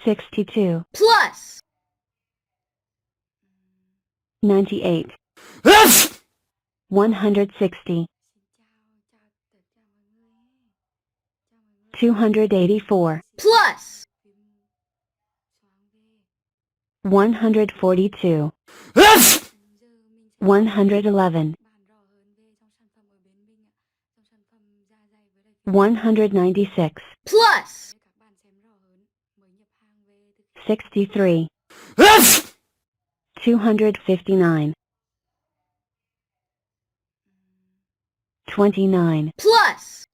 62. Plus 98. 160. 284. Plus 142. 111. 196. Plus 63. 259. 29. Plus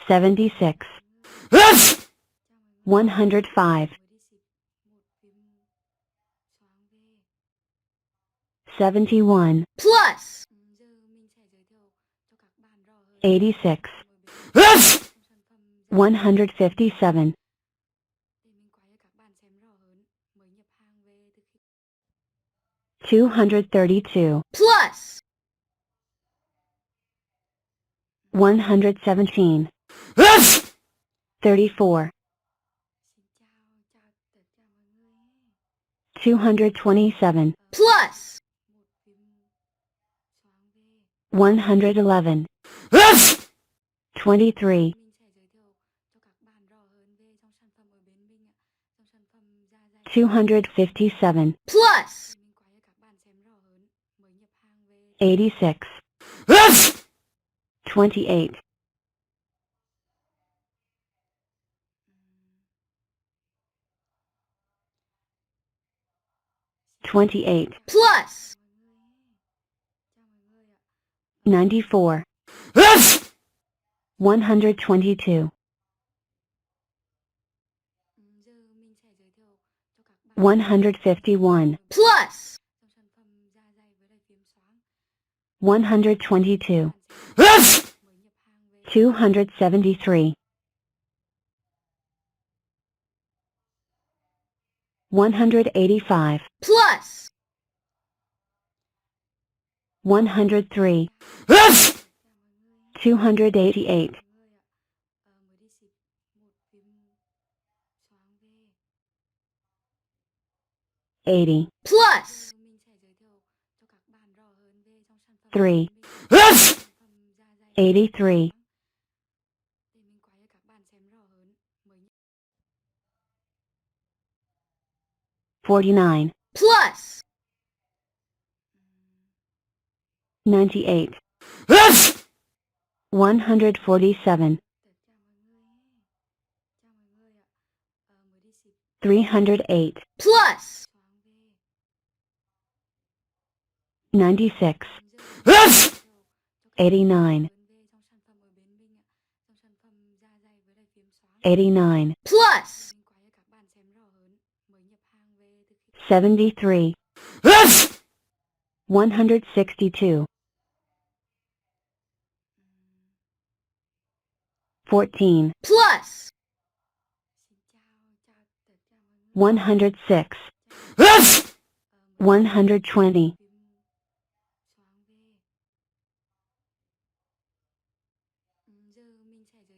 76. 105. 71. Plus 86. 157. 232. Plus 117. 34. 227. Plus 111. 23. 257. Plus 86. 28. 28. Plus 94. 122. 151. Plus 122. 273. 185. Plus 103. 288. 80. Plus 3. 83. 49. Plus 98. 147. 308. Plus 96. 89. 89. Plus 73. 162. 14. Plus 106. 120.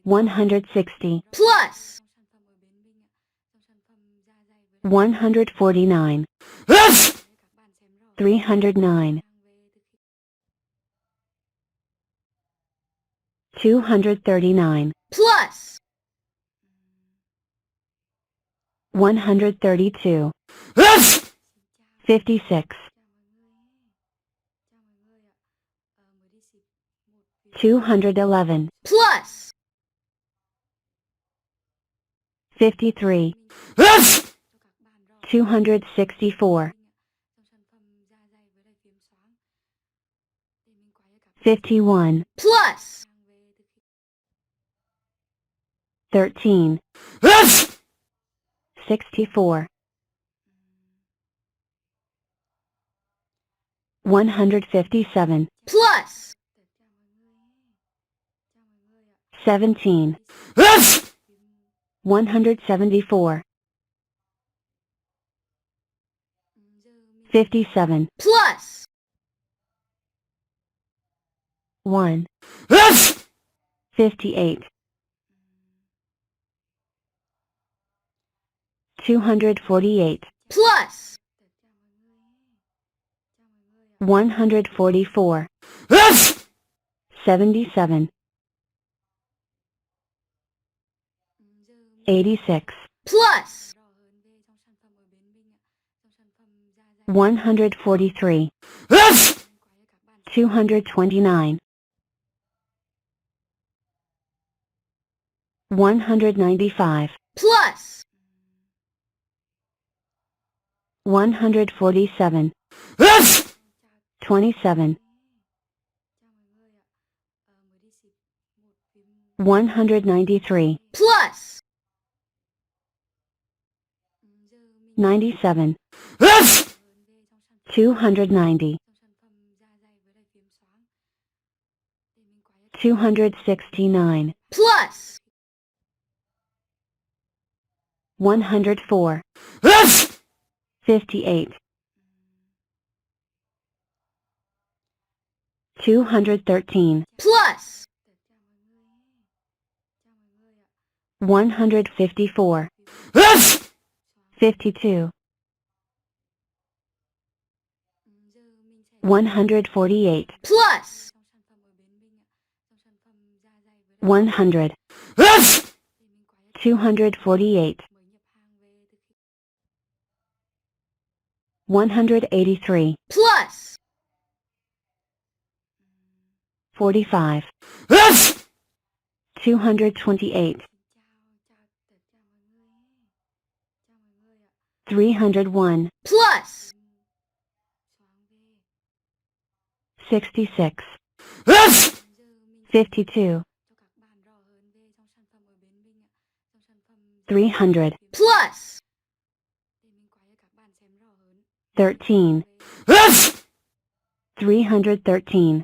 160. Plus 149. 309. 239. Plus 132. 56. 211. Plus 53. 264. 51. Plus 13. 64. 157. Plus 17. 174. 57. Plus 1. 58. 248, plus 144, 77, 86, plus 143, 229, 195, plus 147, 27, 193, plus 97, 290, 269, plus 104, 58, 213, plus 154, 52, 148, plus 100, 248, 183, plus 45, 228, 301, plus 66, 52, 300, plus 13, 313,